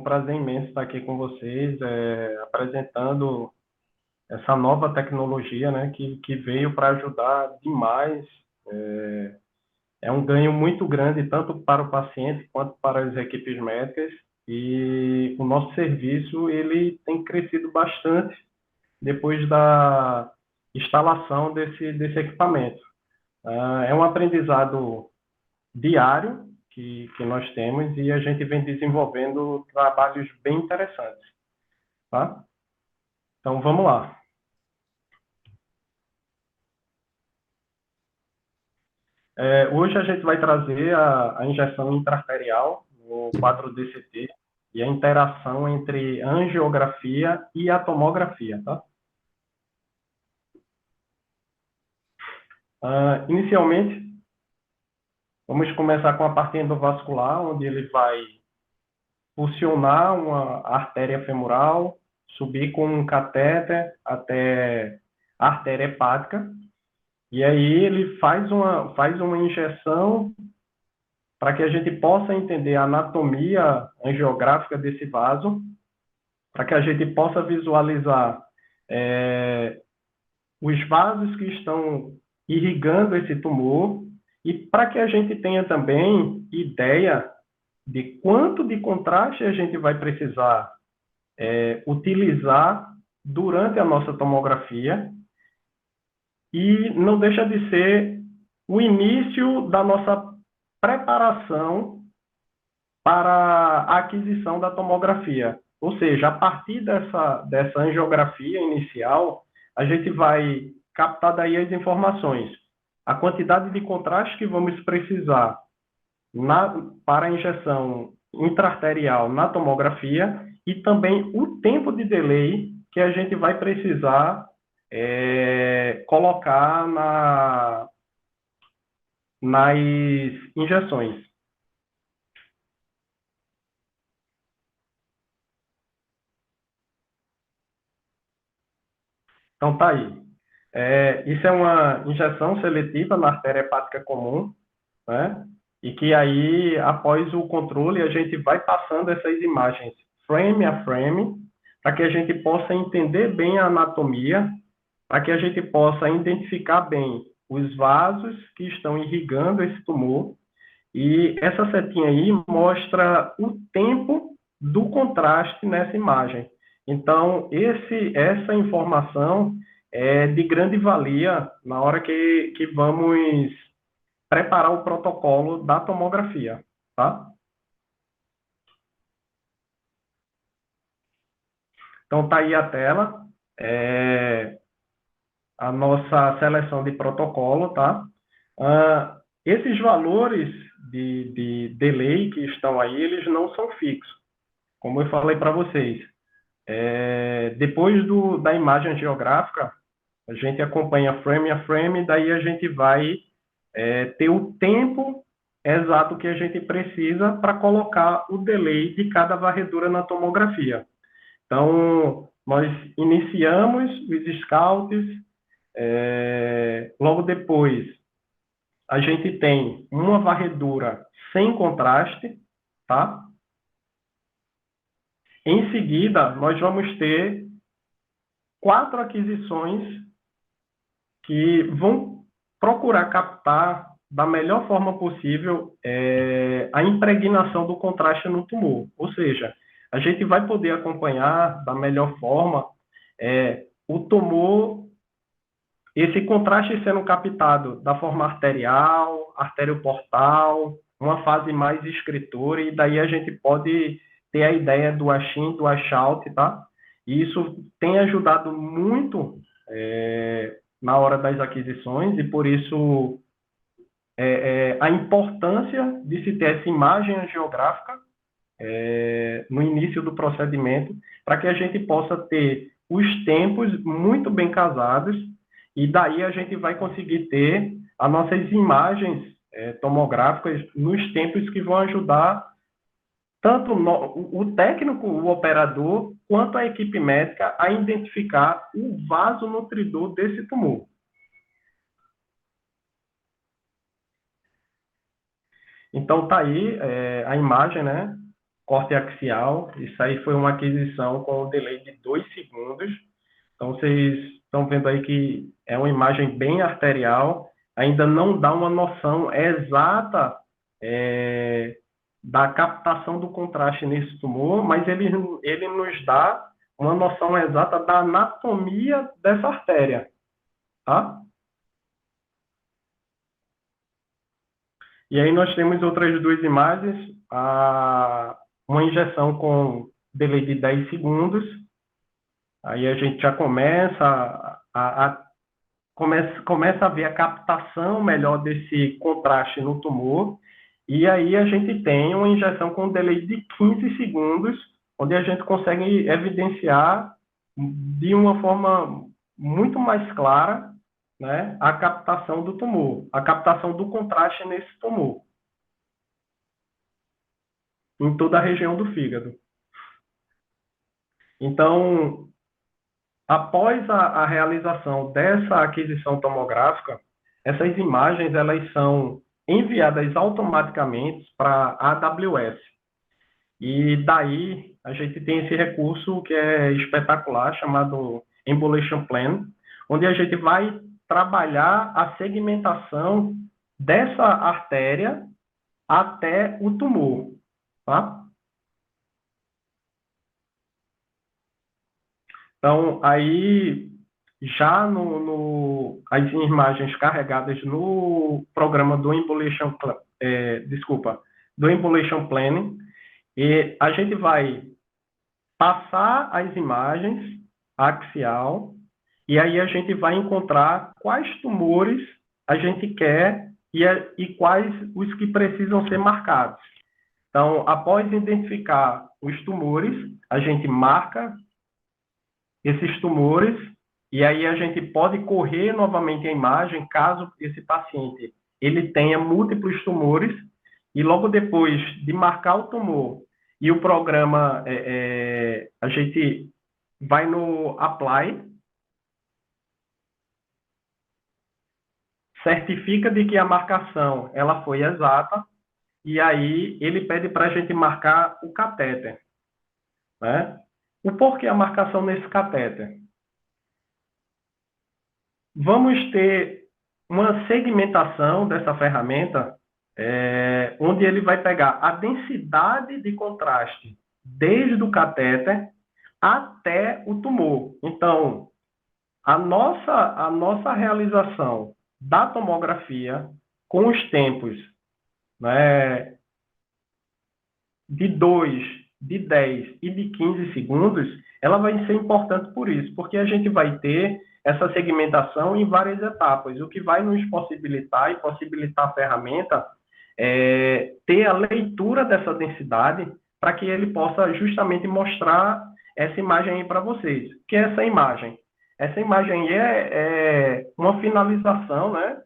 prazer imenso estar aqui com vocês, apresentando essa nova tecnologia, né, que veio para ajudar demais. É um ganho muito grande, tanto para o paciente quanto para as equipes médicas, e o nosso serviço ele tem crescido bastante depois da instalação desse equipamento. É um aprendizado diário que nós temos e a gente vem desenvolvendo trabalhos bem interessantes, tá? Então, vamos lá. Hoje a gente vai trazer a injeção intraarterial no quadro DCT e a interação entre a angiografia e a tomografia, tá? Inicialmente, vamos começar com a parte endovascular, onde ele vai pulsionar uma artéria femoral, subir com um catéter até a artéria hepática, e aí ele faz uma injeção para que a gente possa entender a anatomia angiográfica desse vaso, para que a gente possa visualizar os vasos que estão irrigando esse tumor e para que a gente tenha também ideia de quanto de contraste a gente vai precisar utilizar durante a nossa tomografia, e não deixa de ser o início da nossa preparação para a aquisição da tomografia. Ou seja, a partir dessa angiografia inicial, a gente vai captar daí as informações, a quantidade de contraste que vamos precisar para a injeção intraarterial na tomografia e também o tempo de delay que a gente vai precisar colocar nas injeções. Então, tá aí. Isso é uma injeção seletiva na artéria hepática comum, né? E que aí, após o controle, a gente vai passando essas imagens frame a frame, para que a gente possa entender bem a anatomia, para que a gente possa identificar bem os vasos que estão irrigando esse tumor. E essa setinha aí mostra o tempo do contraste nessa imagem. Então, essa informação é de grande valia na hora que vamos preparar o protocolo da tomografia, tá? Então, tá aí a tela, a nossa seleção de protocolo, tá? Esses valores de delay que estão aí, eles não são fixos, como eu falei para vocês. Depois da imagem geográfica, a gente acompanha frame a frame, daí a gente vai ter o tempo exato que a gente precisa para colocar o delay de cada varredura na tomografia. Então, nós iniciamos os scouts, logo depois a gente tem uma varredura sem contraste, tá? Em seguida, nós vamos ter 4 aquisições que vão procurar captar da melhor forma possível a impregnação do contraste no tumor. Ou seja, a gente vai poder acompanhar da melhor forma o tumor, esse contraste sendo captado da forma arterial, arterioportal, uma fase mais excretora, e daí a gente pode ter a ideia do washin, do washout, tá? E isso tem ajudado muito na hora das aquisições, e por isso a importância de se ter essa imagem angiográfica no início do procedimento, para que a gente possa ter os tempos muito bem casados, e daí a gente vai conseguir ter as nossas imagens tomográficas nos tempos que vão ajudar tanto o técnico, o operador, quanto a equipe médica a identificar o vasonutridor desse tumor. Então, tá aí a imagem, né? corte axial. Isso aí foi uma aquisição com um delay de 2 segundos. Então, vocês estão vendo aí que é uma imagem bem arterial, ainda não dá uma noção exata da captação do contraste nesse tumor, mas ele nos dá uma noção exata da anatomia dessa artéria, tá? E aí nós temos outras duas imagens, uma injeção com delay de 10 segundos, aí a gente já começa a ver a captação melhor desse contraste no tumor, e aí a gente tem uma injeção com delay de 15 segundos, onde a gente consegue evidenciar de uma forma muito mais clara, né, a captação do tumor, a captação do contraste nesse tumor, em toda a região do fígado. Então, após a realização dessa aquisição tomográfica, essas imagens elas são enviadas automaticamente para a AWS. E daí a gente tem esse recurso que é espetacular, chamado Emboliation Plan, onde a gente vai trabalhar a segmentação dessa artéria até o tumor, tá? Então, aí, já as imagens carregadas no programa do do Emboliation Planning, e a gente vai passar as imagens axial, e aí a gente vai encontrar quais tumores a gente quer e quais os que precisam ser marcados. Então, após identificar os tumores, a gente marca esses tumores, e aí a gente pode correr novamente a imagem, caso esse paciente ele tenha múltiplos tumores, e logo depois de marcar o tumor, e o programa, a gente vai no Apply, certifica de que a marcação ela foi exata, e aí ele pede para a gente marcar o catéter, né? O porquê a marcação nesse catéter? Vamos ter uma segmentação dessa ferramenta, onde ele vai pegar a densidade de contraste desde o catéter até o tumor. Então, a nossa realização da tomografia com os tempos, né, de 2, de 10 e de 15 segundos, ela vai ser importante por isso, porque a gente vai ter essa segmentação em várias etapas, o que vai nos possibilitar e possibilitar a ferramenta ter a leitura dessa densidade para que ele possa justamente mostrar essa imagem aí para vocês. Que é essa imagem? Essa imagem é uma finalização, né,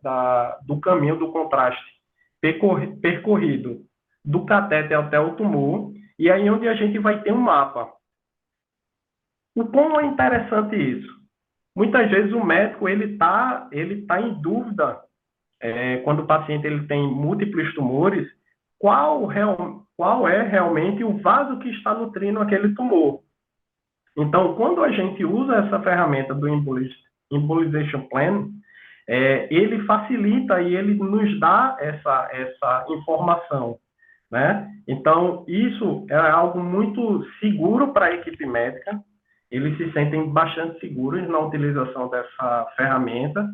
do caminho do contraste percorrido do catéter até o tumor, e aí onde a gente vai ter um mapa. O quão é interessante isso? Muitas vezes o médico ele tá em dúvida, quando o paciente ele tem múltiplos tumores, qual é realmente o vaso que está nutrindo aquele tumor. Então, quando a gente usa essa ferramenta do Embolization Plan, ele facilita e ele nos dá essa informação, né? Então, isso é algo muito seguro para a equipe médica, eles se sentem bastante seguros na utilização dessa ferramenta,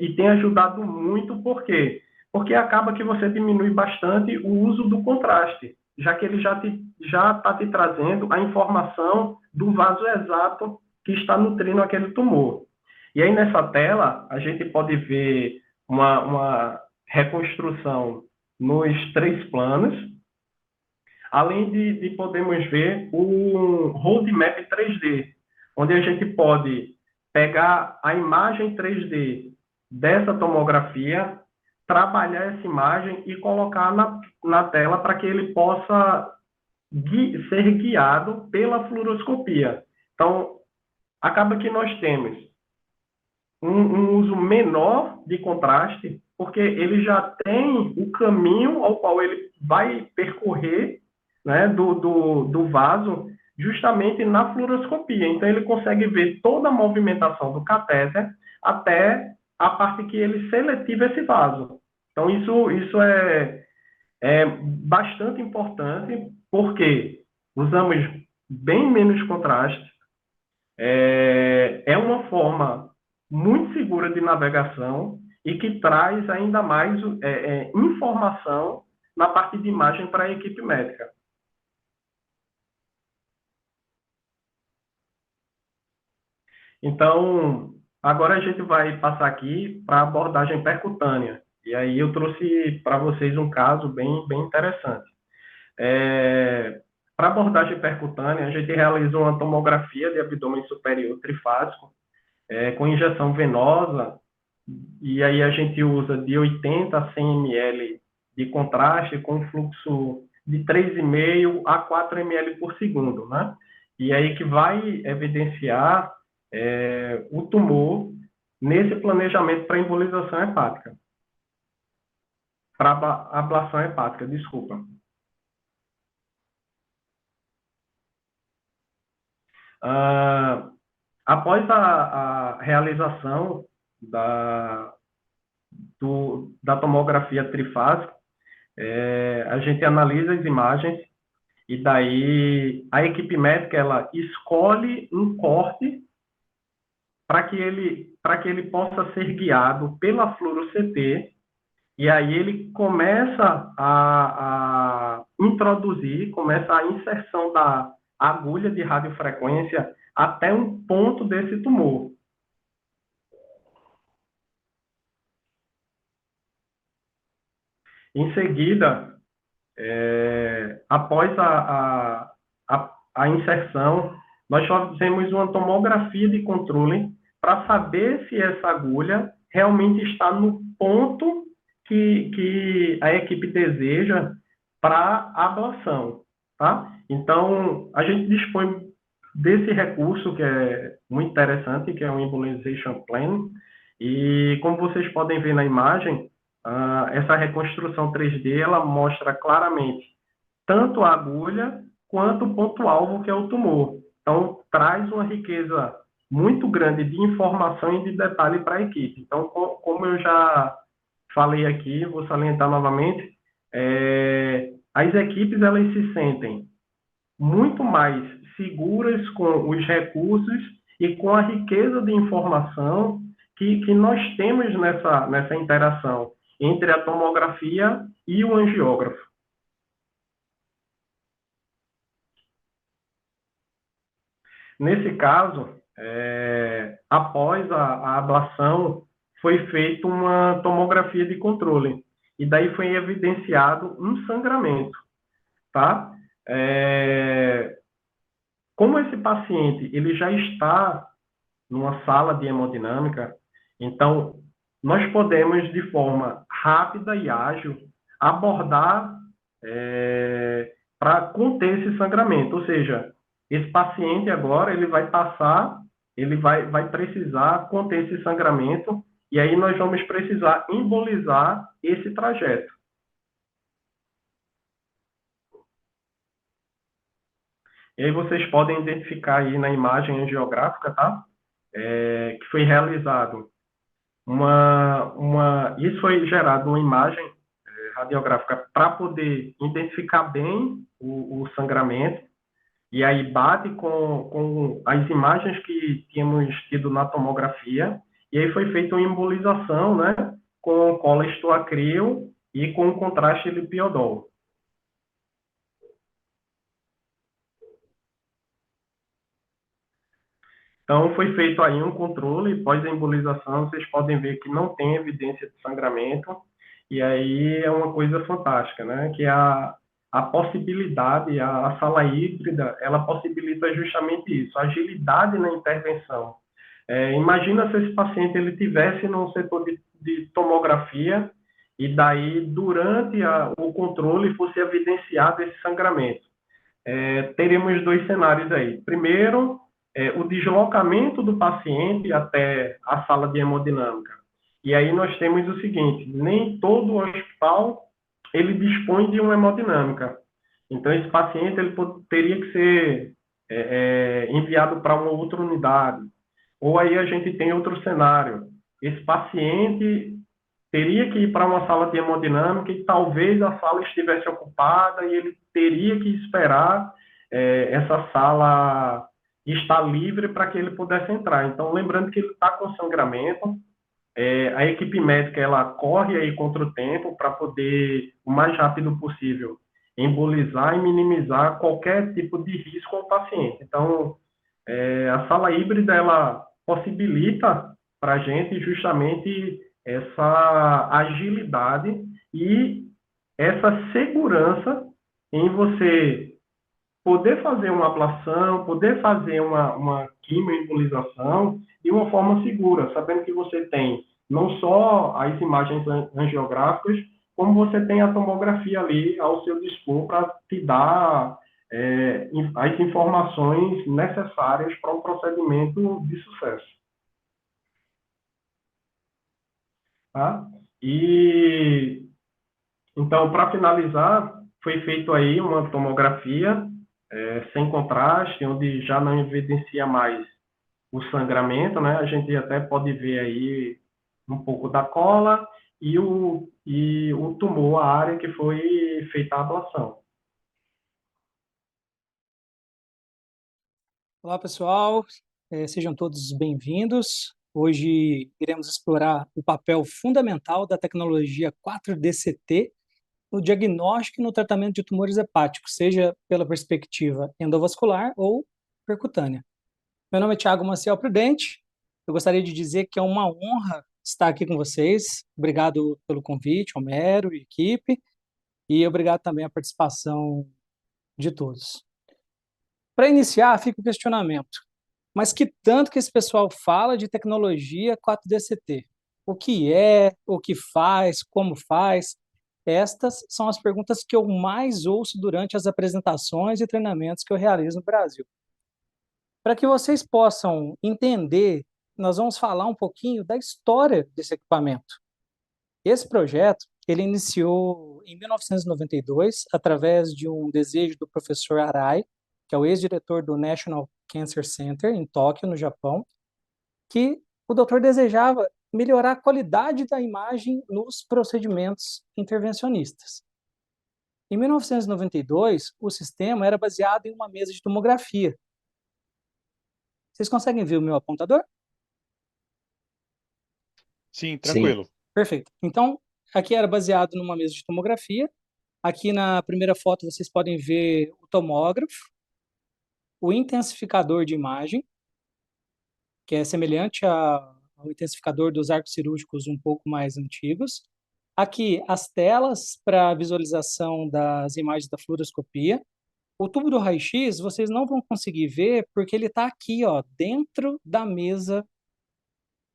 e tem ajudado muito, por quê? Porque acaba que você diminui bastante o uso do contraste, já que ele já está te trazendo a informação do vaso exato que está nutrindo aquele tumor. E aí, nessa tela, a gente pode ver uma reconstrução nos 3 planos, além de podermos ver um roadmap 3D, onde a gente pode pegar a imagem 3D dessa tomografia, trabalhar essa imagem e colocar na tela para que ele possa ser guiado pela fluoroscopia. Então, acaba que nós temos um uso menor de contraste, porque ele já tem o caminho ao qual ele vai percorrer né, do vaso justamente na fluoroscopia. Então, ele consegue ver toda a movimentação do catéter até a parte que ele seletiva esse vaso. Então, isso é bastante importante, porque usamos bem menos contraste, é uma forma muito segura de navegação e que traz ainda mais informação na parte de imagem para a equipe médica. Então, agora a gente vai passar aqui para a abordagem percutânea. E aí eu trouxe para vocês um caso bem interessante. Para abordagem percutânea, a gente realizou uma tomografia de abdômen superior trifásico, com injeção venosa, e aí a gente usa de 80 a 100 ml de contraste com fluxo de 3,5 a 4 ml por segundo, né? E aí que vai evidenciar o tumor nesse planejamento para embolização hepática, para ablação hepática, desculpa. Após a realização da tomografia trifásica, a gente analisa as imagens e daí a equipe médica ela escolhe um corte para que ele possa ser guiado pela fluoro-CT, e aí ele começa a introduzir, começa a inserção da agulha de radiofrequência até um ponto desse tumor. Em seguida, após a inserção, nós fazemos uma tomografia de controle para saber se essa agulha realmente está no ponto que a equipe deseja para a ablação, tá? Então, a gente dispõe desse recurso que é muito interessante, que é o Embolization Plan, e como vocês podem ver na imagem, essa reconstrução 3D, ela mostra claramente tanto a agulha quanto o ponto-alvo, que é o tumor. Então, traz uma riqueza muito grande de informação e de detalhe para a equipe. Então, como eu já falei aqui, vou salientar novamente, as equipes elas se sentem muito mais seguras com os recursos e com a riqueza de informação que nós temos nessa interação entre a tomografia e o angiógrafo. Nesse caso, após a ablação, foi feita uma tomografia de controle, e daí foi evidenciado um sangramento, tá? Como esse paciente ele já está numa sala de hemodinâmica, então nós podemos, de forma rápida e ágil, abordar para conter esse sangramento, ou seja, esse paciente agora ele vai passar, ele vai precisar conter esse sangramento, e aí nós vamos precisar embolizar esse trajeto. E aí vocês podem identificar aí na imagem angiográfica, tá? Que foi realizado isso foi gerado uma imagem radiográfica para poder identificar bem o sangramento, e aí bate com as imagens que tínhamos tido na tomografia, e aí foi feita uma embolização, né, com cola estoacril e com contraste lipiodol. Então, foi feito aí um controle pós a embolização, vocês podem ver que não tem evidência de sangramento, e aí é uma coisa fantástica, né? Que a possibilidade, a sala híbrida, ela possibilita justamente isso, agilidade na intervenção. Imagina se esse paciente ele tivesse no setor de tomografia, e daí, durante o controle, fosse evidenciado esse sangramento. Teríamos dois cenários aí. Primeiro, o deslocamento do paciente até a sala de hemodinâmica. E aí nós temos o seguinte, nem todo hospital ele dispõe de uma hemodinâmica. Então, esse paciente ele teria que ser enviado para uma outra unidade. Ou aí a gente tem outro cenário. Esse paciente teria que ir para uma sala de hemodinâmica e talvez a sala estivesse ocupada e ele teria que esperar essa sala estar livre para que ele pudesse entrar. Então, lembrando que ele está com sangramento, a equipe médica ela corre aí contra o tempo para poder, o mais rápido possível, embolizar e minimizar qualquer tipo de risco ao paciente. Então, a sala híbrida ela possibilita para a gente justamente essa agilidade e essa segurança em você poder fazer uma ablação, poder fazer uma quimioembolização de uma forma segura, sabendo que você tem não só as imagens angiográficas, como você tem a tomografia ali ao seu dispor para te dar as informações necessárias para um procedimento de sucesso. Tá? E então, para finalizar, foi feito aí uma tomografia sem contraste, onde já não evidencia mais o sangramento, né? A gente até pode ver aí um pouco da cola e o tumor, a área que foi feita a ablação. Olá, pessoal. Sejam todos bem-vindos. Hoje iremos explorar o papel fundamental da tecnologia 4DCT no diagnóstico e no tratamento de tumores hepáticos, seja pela perspectiva endovascular ou percutânea. Meu nome é Thiago Maciel Prudente. Eu gostaria de dizer que é uma honra estar aqui com vocês. Obrigado pelo convite, Homero e equipe, e obrigado também a participação de todos. Para iniciar, fica o questionamento. Mas que tanto que esse pessoal fala de tecnologia 4DCT? O que é, o que faz, como faz? Estas são as perguntas que eu mais ouço durante as apresentações e treinamentos que eu realizo no Brasil. Para que vocês possam entender, nós vamos falar um pouquinho da história desse equipamento. Esse projeto, ele iniciou em 1992, através de um desejo do professor Arai, que é o ex-diretor do National Cancer Center, em Tóquio, no Japão, que o doutor desejava melhorar a qualidade da imagem nos procedimentos intervencionistas. Em 1992, o sistema era baseado em uma mesa de tomografia. Vocês conseguem ver o meu apontador? Sim, tranquilo. Perfeito. Então, aqui era baseado numa mesa de tomografia. Aqui na primeira foto vocês podem ver o tomógrafo, o intensificador de imagem, que é semelhante ao intensificador dos arcos cirúrgicos um pouco mais antigos. Aqui, as telas para visualização das imagens da fluoroscopia. O tubo do raio-x vocês não vão conseguir ver porque ele está aqui, ó, dentro da mesa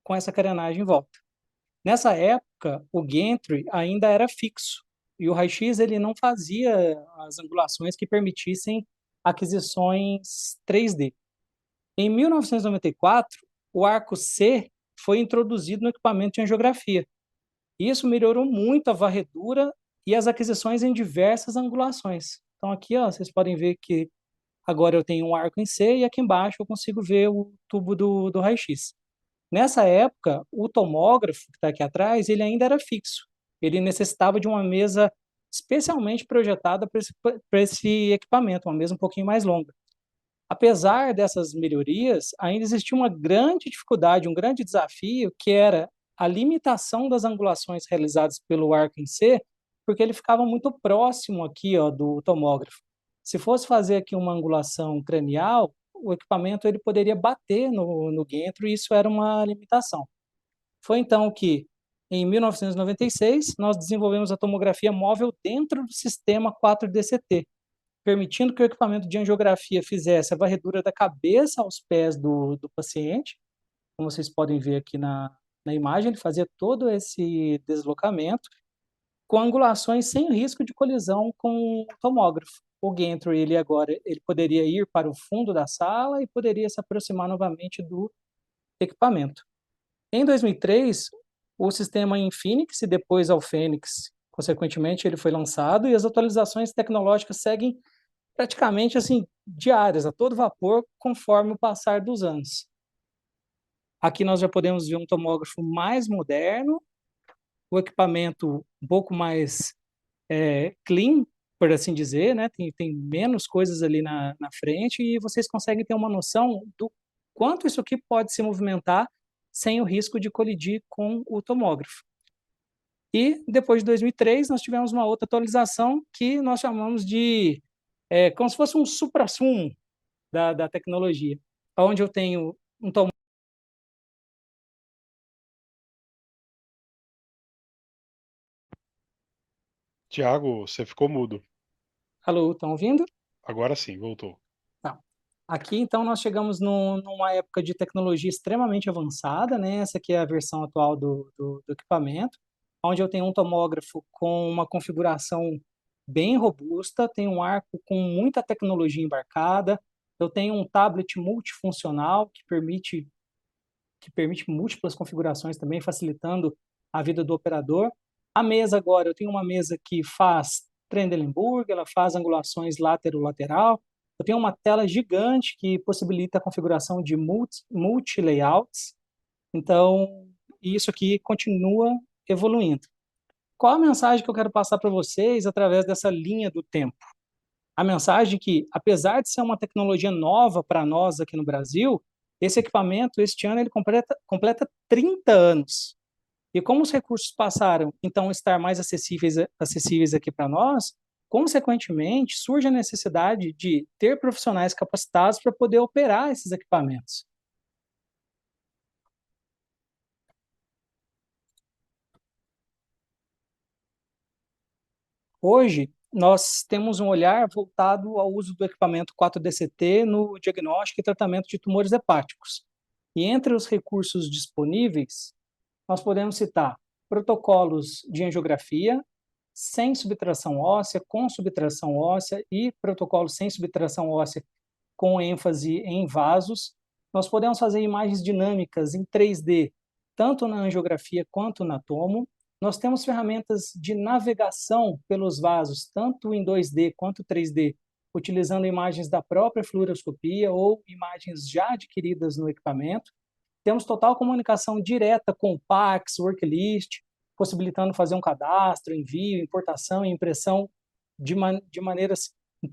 com essa carenagem em volta. Nessa época, o gantry ainda era fixo e o raio-x ele não fazia as angulações que permitissem aquisições 3D. Em 1994, o arco C foi introduzido no equipamento de angiografia. Isso melhorou muito a varredura e as aquisições em diversas angulações. Então aqui, ó, vocês podem ver que agora eu tenho um arco em C e aqui embaixo eu consigo ver o tubo do raio-x. Nessa época, o tomógrafo que está aqui atrás, ele ainda era fixo. Ele necessitava de uma mesa especialmente projetada para esse equipamento, uma mesa um pouquinho mais longa. Apesar dessas melhorias, ainda existia uma grande dificuldade, um grande desafio, que era a limitação das angulações realizadas pelo arco em C, porque ele ficava muito próximo aqui, ó, do tomógrafo. Se fosse fazer aqui uma angulação cranial, o equipamento ele poderia bater no gantry e isso era uma limitação. Foi então que, em 1996, nós desenvolvemos a tomografia móvel dentro do sistema 4DCT, permitindo que o equipamento de angiografia fizesse a varredura da cabeça aos pés do paciente. Como vocês podem ver aqui na imagem, ele fazia todo esse deslocamento com angulações sem risco de colisão com o tomógrafo. O gantry, ele poderia ir para o fundo da sala e poderia se aproximar novamente do equipamento. Em 2003, o sistema Infinix e depois ao Fênix, Consequentemente, ele foi lançado e as atualizações tecnológicas seguem praticamente assim diárias, a todo vapor, conforme o passar dos anos. Aqui nós já podemos ver um tomógrafo mais moderno, o equipamento um pouco mais clean, por assim dizer, né? Tem menos coisas ali na frente e vocês conseguem ter uma noção do quanto isso aqui pode se movimentar sem o risco de colidir com o tomógrafo. E depois de 2003 nós tivemos uma outra atualização que nós chamamos de como se fosse um suprassumo da tecnologia, onde eu tenho um tomógrafo. Tiago, você ficou mudo. Alô, estão ouvindo? Agora sim, voltou. Tá. Aqui, então, nós chegamos numa época de tecnologia extremamente avançada, né? Essa aqui é a versão atual do equipamento, onde eu tenho um tomógrafo com uma configuração bem robusta, tenho um arco com muita tecnologia embarcada, eu tenho um tablet multifuncional que permite múltiplas configurações também, facilitando a vida do operador. A mesa agora, eu tenho uma mesa que faz Trendelenburg, ela faz angulações látero-lateral. Eu tenho uma tela gigante que possibilita a configuração de multi-layouts. Então, isso aqui continua evoluindo. Qual a mensagem que eu quero passar para vocês através dessa linha do tempo? A mensagem que, apesar de ser uma tecnologia nova para nós aqui no Brasil, esse equipamento, este ano, ele completa 30 anos. E como os recursos passaram, então, a estar mais acessíveis aqui para nós, consequentemente, surge a necessidade de ter profissionais capacitados para poder operar esses equipamentos. Hoje, nós temos um olhar voltado ao uso do equipamento 4DCT no diagnóstico e tratamento de tumores hepáticos. E entre os recursos disponíveis, nós podemos citar protocolos de angiografia sem subtração óssea, com subtração óssea e protocolos sem subtração óssea com ênfase em vasos. Nós podemos fazer imagens dinâmicas em 3D, tanto na angiografia quanto na tomo. Nós temos ferramentas de navegação pelos vasos, tanto em 2D quanto 3D, utilizando imagens da própria fluoroscopia ou imagens já adquiridas no equipamento. Temos total comunicação direta com o PACS, Worklist, possibilitando fazer um cadastro, envio, importação e impressão de maneiras com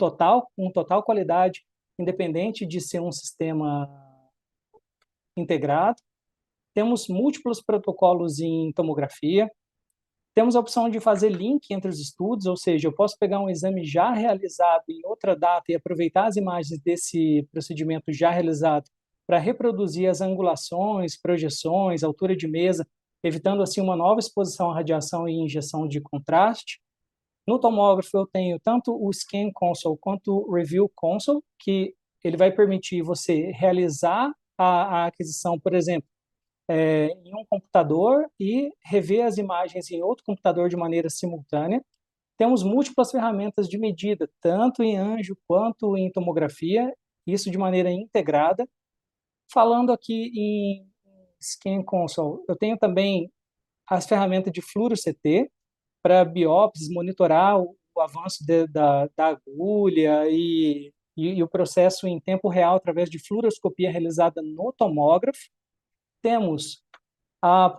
total qualidade, independente de ser um sistema integrado. Temos múltiplos protocolos em tomografia. Temos a opção de fazer link entre os estudos, ou seja, eu posso pegar um exame já realizado em outra data e aproveitar as imagens desse procedimento já realizado para reproduzir as angulações, projeções, altura de mesa, evitando assim uma nova exposição à radiação e injeção de contraste. No tomógrafo eu tenho tanto o Scan Console quanto o Review Console, que ele vai permitir você realizar a aquisição, por exemplo, em um computador e rever as imagens em outro computador de maneira simultânea. Temos múltiplas ferramentas de medida, tanto em anjo quanto em tomografia, isso de maneira integrada. Falando aqui em Scan Console, eu tenho também as ferramentas de fluoro-CT para biópsias, monitorar o avanço da agulha e o processo em tempo real através de fluoroscopia realizada no tomógrafo. Temos a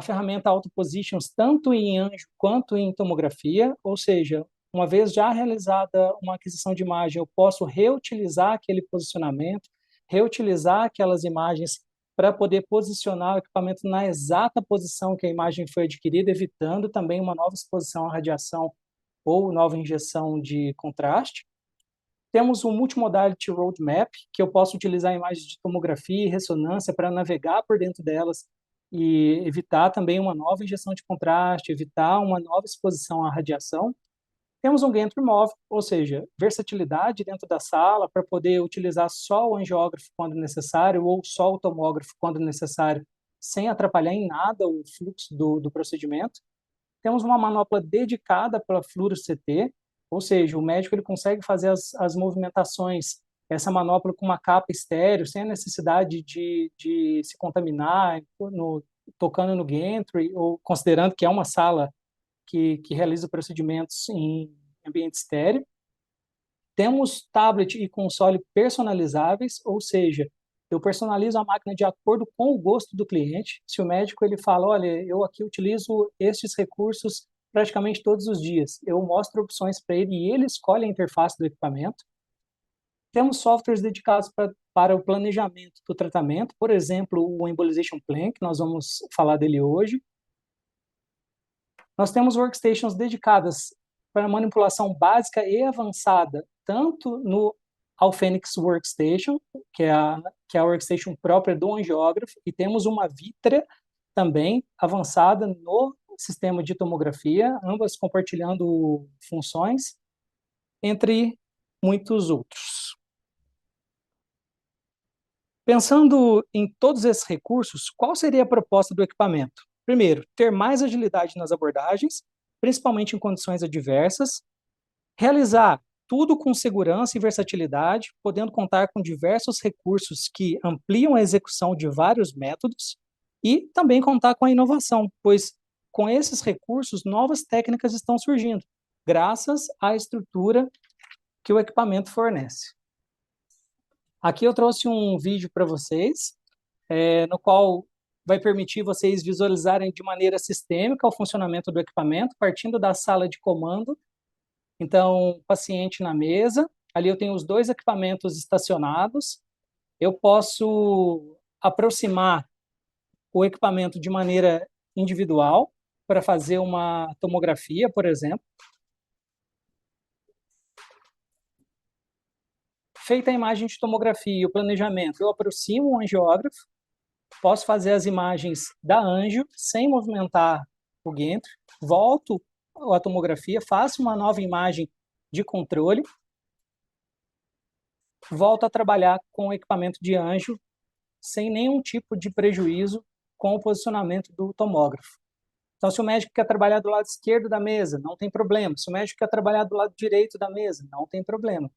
ferramenta Auto Positions tanto em anjo quanto em tomografia, ou seja, uma vez já realizada uma aquisição de imagem, eu posso reutilizar aquele posicionamento, reutilizar aquelas imagens para poder posicionar o equipamento na exata posição que a imagem foi adquirida, evitando também uma nova exposição à radiação ou nova injeção de contraste. Temos o Multimodality Roadmap, que eu posso utilizar imagens de tomografia e ressonância para navegar por dentro delas e evitar também uma nova injeção de contraste, evitar uma nova exposição à radiação. Temos um gantry móvel, ou seja, versatilidade dentro da sala para poder utilizar só o angiógrafo quando necessário ou só o tomógrafo quando necessário, sem atrapalhar em nada o fluxo do procedimento. Temos uma manopla dedicada para fluoro-CT, ou seja, o médico ele consegue fazer as movimentações, essa manopla com uma capa estéreo, sem a necessidade de se contaminar, tocando no gantry, ou considerando que é uma sala que realiza procedimentos em ambiente estéreo. Temos tablet e console personalizáveis, ou seja, eu personalizo a máquina de acordo com o gosto do cliente. Se o médico ele fala, olha, eu aqui utilizo estes recursos praticamente todos os dias, eu mostro opções para ele e ele escolhe a interface do equipamento. Temos softwares dedicados para o planejamento do tratamento, por exemplo, o Embolization Plan, que nós vamos falar dele hoje. Nós temos workstations dedicadas para manipulação básica e avançada, tanto no Alphenix Workstation, que é a workstation própria do angiógrafo, e temos uma Vitrea também avançada no sistema de tomografia, ambas compartilhando funções, entre muitos outros. Pensando em todos esses recursos, qual seria a proposta do equipamento? Primeiro, ter mais agilidade nas abordagens, principalmente em condições adversas, realizar tudo com segurança e versatilidade, podendo contar com diversos recursos que ampliam a execução de vários métodos, e também contar com a inovação, pois com esses recursos novas técnicas estão surgindo, graças à estrutura que o equipamento fornece. Aqui eu trouxe um vídeo para vocês, no qual vai permitir vocês visualizarem de maneira sistêmica o funcionamento do equipamento, partindo da sala de comando. Então, paciente na mesa, ali eu tenho os dois equipamentos estacionados, eu posso aproximar o equipamento de maneira individual para fazer uma tomografia, por exemplo. Feita a imagem de tomografia e o planejamento, eu aproximo o angiógrafo, posso fazer as imagens da angio sem movimentar o gantry, volto a tomografia, faço uma nova imagem de controle, volto a trabalhar com o equipamento de angio sem nenhum tipo de prejuízo com o posicionamento do tomógrafo. Então, se o médico quer trabalhar do lado esquerdo da mesa, não tem problema. Se o médico quer trabalhar do lado direito da mesa, não tem problema.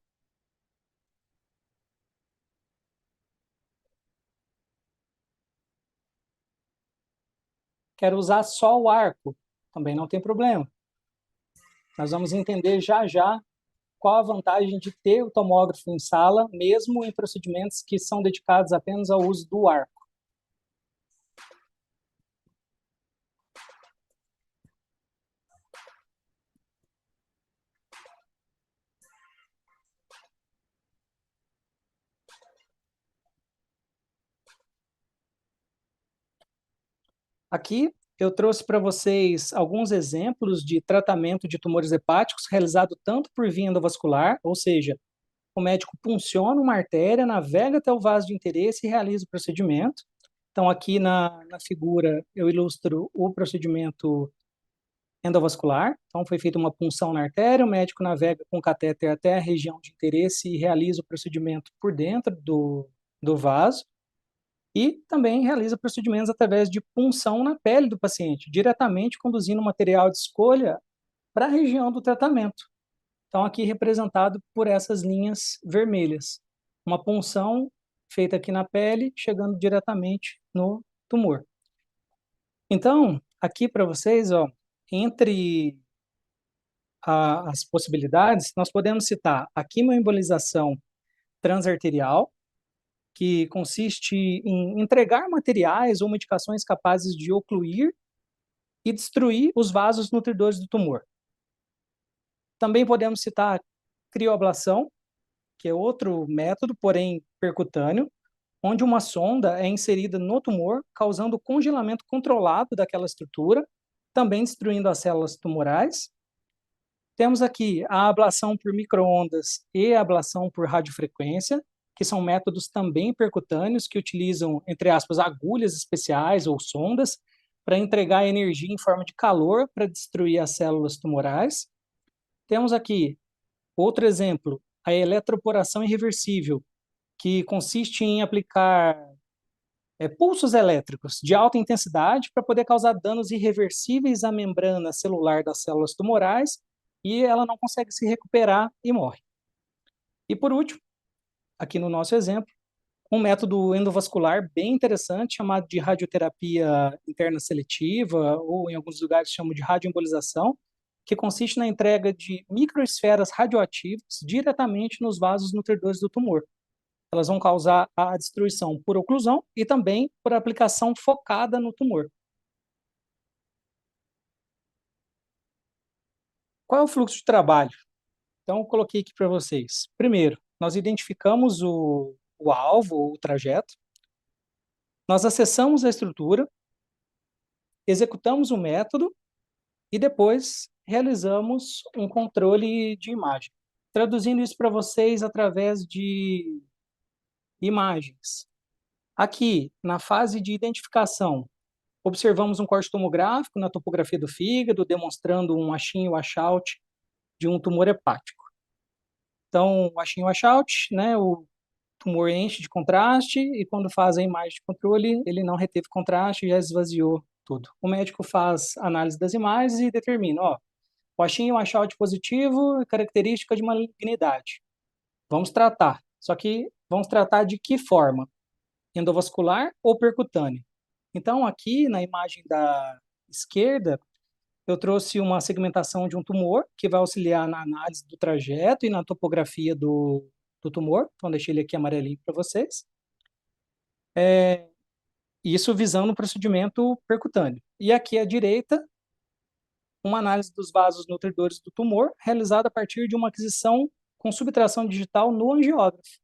Quero usar só o arco, também não tem problema. Nós vamos entender já já qual a vantagem de ter o tomógrafo em sala, mesmo em procedimentos que são dedicados apenas ao uso do arco. Aqui eu trouxe para vocês alguns exemplos de tratamento de tumores hepáticos realizado tanto por via endovascular, ou seja, o médico punciona uma artéria, navega até o vaso de interesse e realiza o procedimento. Então, aqui na figura, eu ilustro o procedimento endovascular. Então, foi feita uma punção na artéria, o médico navega com o catéter até a região de interesse e realiza o procedimento por dentro do vaso. E também realiza procedimentos através de punção na pele do paciente, diretamente conduzindo o material de escolha para a região do tratamento. Então, aqui representado por essas linhas vermelhas. Uma punção feita aqui na pele, chegando diretamente no tumor. Então, aqui para vocês, ó, entre as possibilidades, nós podemos citar a quimioembolização transarterial, que consiste em entregar materiais ou medicações capazes de ocluir e destruir os vasos nutridores do tumor. Também podemos citar a crioablação, que é outro método, porém percutâneo, onde uma sonda é inserida no tumor, causando congelamento controlado daquela estrutura, também destruindo as células tumorais. Temos aqui a ablação por microondas e a ablação por radiofrequência, que são métodos também percutâneos, que utilizam, entre aspas, agulhas especiais ou sondas para entregar energia em forma de calor para destruir as células tumorais. Temos aqui outro exemplo, a eletroporação irreversível, que consiste em aplicar pulsos elétricos de alta intensidade para poder causar danos irreversíveis à membrana celular das células tumorais e ela não consegue se recuperar e morre. E por último, aqui no nosso exemplo, um método endovascular bem interessante, chamado de radioterapia interna seletiva, ou em alguns lugares chamam de radioembolização, que consiste na entrega de microesferas radioativas diretamente nos vasos nutridores do tumor. Elas vão causar a destruição por oclusão e também por aplicação focada no tumor. Qual é o fluxo de trabalho? Então, eu coloquei aqui para vocês. Primeiro, nós identificamos o alvo, o trajeto, nós acessamos a estrutura, executamos o método e depois realizamos um controle de imagem. Traduzindo isso para vocês através de imagens. Aqui, na fase de identificação, observamos um corte tomográfico na topografia do fígado, demonstrando um achin e washout de um tumor hepático. Então, o achin e washout, né, o tumor enche de contraste e quando faz a imagem de controle, ele não reteve contraste e já esvaziou tudo. O médico faz análise das imagens e determina, ó, o achin e washout positivo, característica de malignidade. Vamos tratar. Só que vamos tratar de que forma? Endovascular ou percutânea? Então, aqui na imagem da esquerda, eu trouxe uma segmentação de um tumor que vai auxiliar na análise do trajeto e na topografia do tumor. Então, deixei ele aqui amarelinho para vocês. Isso visando o procedimento percutâneo. E aqui à direita, uma análise dos vasos nutridores do tumor, realizada a partir de uma aquisição com subtração digital no angiógrafo.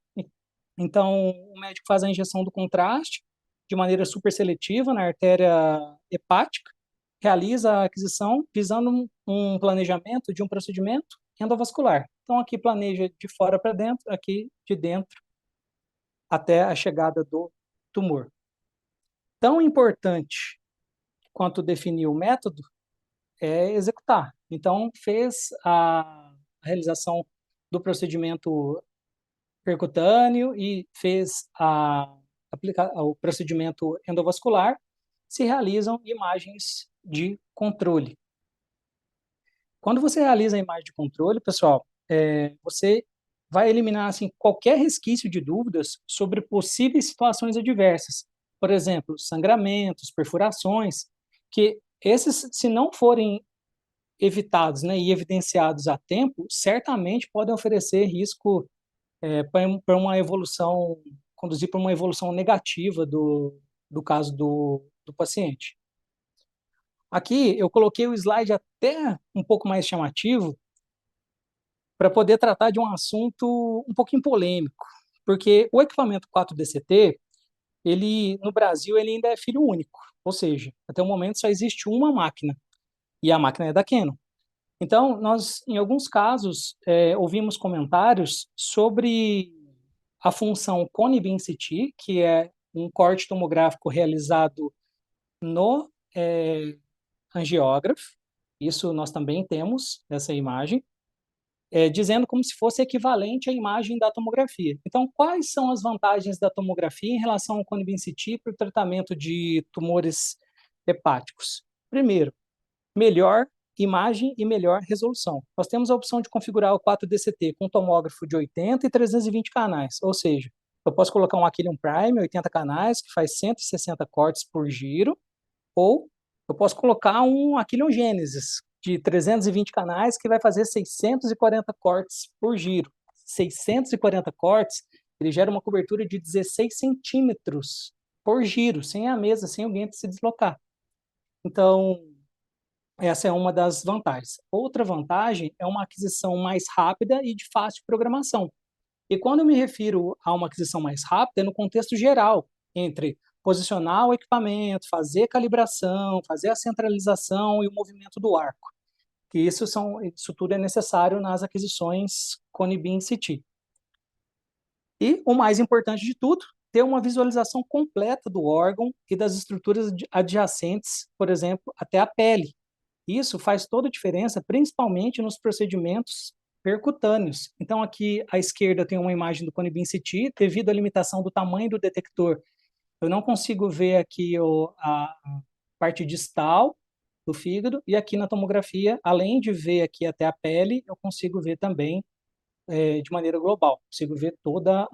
Então, o médico faz a injeção do contraste de maneira super seletiva na artéria hepática, realiza a aquisição visando um planejamento de um procedimento endovascular. Então, aqui planeja de fora para dentro, aqui de dentro até a chegada do tumor. Tão importante quanto definir o método é executar. Então, fez a realização do procedimento percutâneo e fez o procedimento endovascular, se realizam imagens de controle. Quando você realiza a imagem de controle, pessoal, você vai eliminar assim, qualquer resquício de dúvidas sobre possíveis situações adversas. Por exemplo, sangramentos, perfurações, que esses, se não forem evitados, né, e evidenciados a tempo, certamente podem oferecer risco para uma evolução, conduzir para uma evolução negativa do caso do paciente. Aqui eu coloquei o slide até um pouco mais chamativo para poder tratar de um assunto um pouquinho polêmico, porque o equipamento 4DCT, ele no Brasil ele ainda é filho único, ou seja, até o momento só existe uma máquina, e a máquina é da Canon. Então, nós, em alguns casos, ouvimos comentários sobre a função Cone Beam CT, que é um corte tomográfico realizado no angiógrafo, isso nós também temos, essa imagem, dizendo como se fosse equivalente à imagem da tomografia. Então, quais são as vantagens da tomografia em relação ao Cone Beam CT para o tratamento de tumores hepáticos? Primeiro, melhor imagem e melhor resolução. Nós temos a opção de configurar o 4DCT com tomógrafo de 80 e 320 canais, ou seja, eu posso colocar um Aquilion Prime, 80 canais, que faz 160 cortes por giro, ou eu posso colocar um Aquilion Genesis, de 320 canais, que vai fazer 640 cortes por giro. 640 cortes, ele gera uma cobertura de 16 centímetros por giro, sem a mesa, sem alguém se deslocar. Então, essa é uma das vantagens. Outra vantagem é uma aquisição mais rápida e de fácil programação. E quando eu me refiro a uma aquisição mais rápida, é no contexto geral, entre posicionar o equipamento, fazer calibração, fazer a centralização e o movimento do arco. Que isso tudo é necessário nas aquisições Cone Beam CT. E o mais importante de tudo, ter uma visualização completa do órgão e das estruturas adjacentes, por exemplo, até a pele. Isso faz toda a diferença, principalmente nos procedimentos percutâneos. Então, aqui à esquerda tem uma imagem do Cone Beam CT, devido à limitação do tamanho do detector. Eu não consigo ver aqui a parte distal do fígado, e aqui na tomografia, além de ver aqui até a pele, eu consigo ver também de maneira global. Consigo ver toda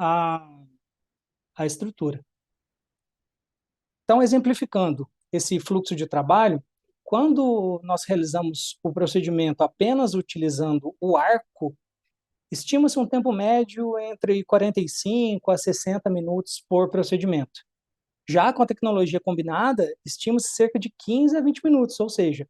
a estrutura. Então, exemplificando esse fluxo de trabalho, quando nós realizamos o procedimento apenas utilizando o arco, estima-se um tempo médio entre 45 a 60 minutos por procedimento. Já com a tecnologia combinada, estima-se cerca de 15 a 20 minutos, ou seja,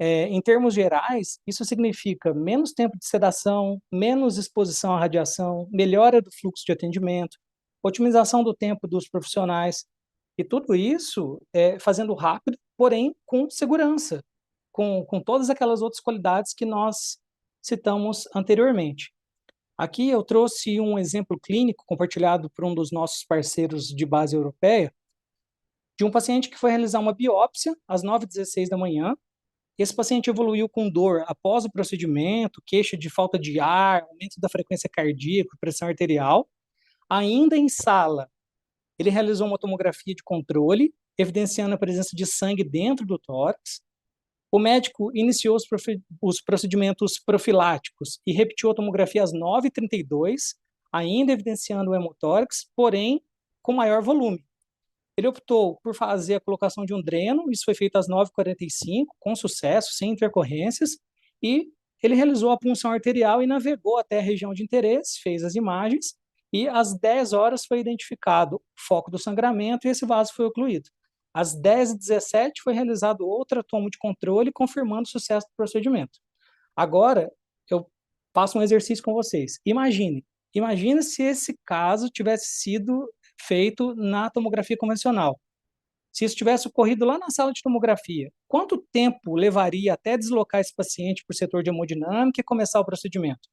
em termos gerais, isso significa menos tempo de sedação, menos exposição à radiação, melhora do fluxo de atendimento, otimização do tempo dos profissionais, e tudo isso fazendo rápido, porém com segurança, com todas aquelas outras qualidades que nós citamos anteriormente. Aqui eu trouxe um exemplo clínico compartilhado por um dos nossos parceiros de base europeia, de um paciente que foi realizar uma biópsia às 9h16 da manhã. Esse paciente evoluiu com dor após o procedimento, queixa de falta de ar, aumento da frequência cardíaca, pressão arterial. Ainda em sala, ele realizou uma tomografia de controle, evidenciando a presença de sangue dentro do tórax. O médico iniciou os procedimentos profiláticos e repetiu a tomografia às 9h32, ainda evidenciando o hemotórax, porém com maior volume. Ele optou por fazer a colocação de um dreno, isso foi feito às 9h45, com sucesso, sem intercorrências, e ele realizou a punção arterial e navegou até a região de interesse, fez as imagens, e às 10 horas foi identificado o foco do sangramento e esse vaso foi ocluído. Às 10h17 foi realizado outra tomo de controle, confirmando o sucesso do procedimento. Agora, eu faço um exercício com vocês. Imagine se esse caso tivesse sido feito na tomografia convencional. Se isso tivesse ocorrido lá na sala de tomografia, quanto tempo levaria até deslocar esse paciente para o setor de hemodinâmica e começar o procedimento?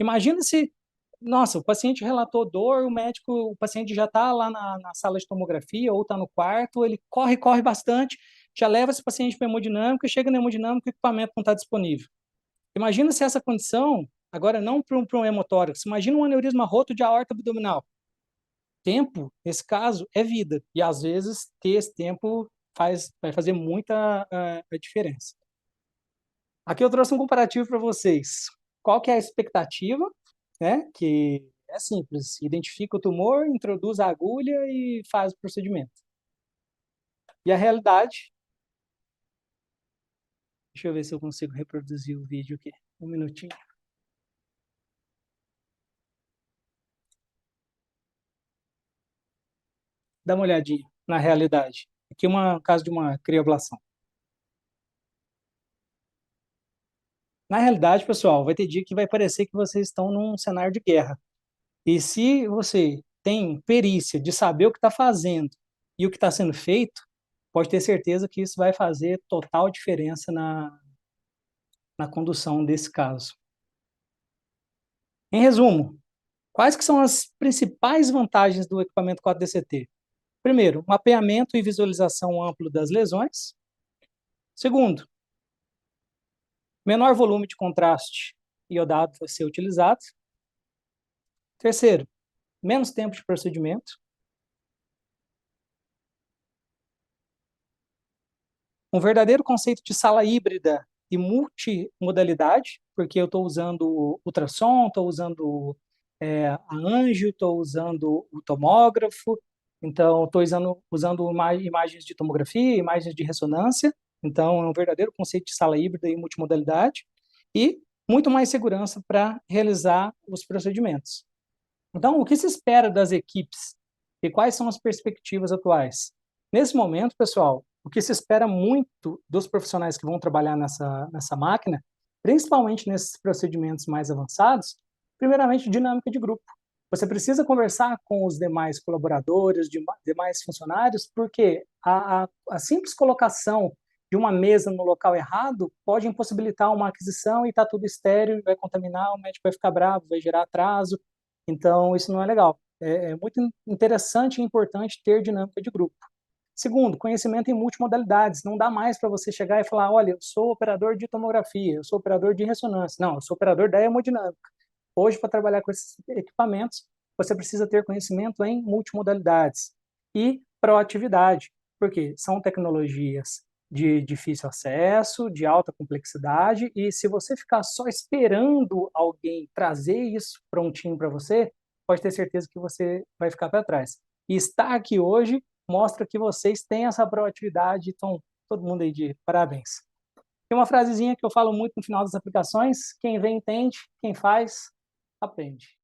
Imagina se, nossa, o paciente relatou dor, o paciente já está lá na sala de tomografia ou está no quarto, ele corre bastante, já leva esse paciente para a hemodinâmica, chega na hemodinâmica e o equipamento não está disponível. Imagina se essa condição, agora não para um hemotórax, imagina um aneurisma roto de aorta abdominal. Tempo, nesse caso, é vida. E, às vezes, ter esse tempo vai fazer muita diferença. Aqui eu trouxe um comparativo para vocês. Qual que é a expectativa? Que é simples. Identifica o tumor, introduz a agulha e faz o procedimento. E a realidade... Deixa eu ver se eu consigo reproduzir o vídeo aqui. Um minutinho. Dá uma olhadinha na realidade. Aqui é um caso de uma crioablação. Na realidade, pessoal, vai ter dia que vai parecer que vocês estão num cenário de guerra. E se você tem perícia de saber o que está fazendo e o que está sendo feito, pode ter certeza que isso vai fazer total diferença na condução desse caso. Em resumo, quais que são as principais vantagens do equipamento 4DCT? Primeiro, mapeamento e visualização amplo das lesões. Segundo, menor volume de contraste iodado vai ser utilizado. Terceiro, menos tempo de procedimento. Um verdadeiro conceito de sala híbrida e multimodalidade, porque eu estou usando ultrassom, estou usando a anjo, estou usando o tomógrafo, então estou usando imagens de tomografia, imagens de ressonância, então é um verdadeiro conceito de sala híbrida e multimodalidade, e muito mais segurança para realizar os procedimentos. Então, o que se espera das equipes e quais são as perspectivas atuais? Nesse momento, pessoal, o que se espera muito dos profissionais que vão trabalhar nessa máquina, principalmente nesses procedimentos mais avançados, primeiramente, dinâmica de grupo. Você precisa conversar com os demais colaboradores, demais funcionários, porque a simples colocação de uma mesa no local errado pode impossibilitar uma aquisição e está tudo estéril, vai contaminar, o médico vai ficar bravo, vai gerar atraso. Então, isso não é legal. É muito interessante e importante ter dinâmica de grupo. Segundo, conhecimento em multimodalidades. Não dá mais para você chegar e falar, olha, eu sou operador de tomografia, eu sou operador de ressonância. Não, eu sou operador da hemodinâmica. Hoje, para trabalhar com esses equipamentos, você precisa ter conhecimento em multimodalidades e proatividade, porque são tecnologias de difícil acesso, de alta complexidade, e se você ficar só esperando alguém trazer isso prontinho para você, pode ter certeza que você vai ficar para trás. E estar aqui hoje mostra que vocês têm essa proatividade, então todo mundo aí de parabéns. Tem uma frasezinha que eu falo muito no final das aplicações: quem vê entende, quem faz aprende.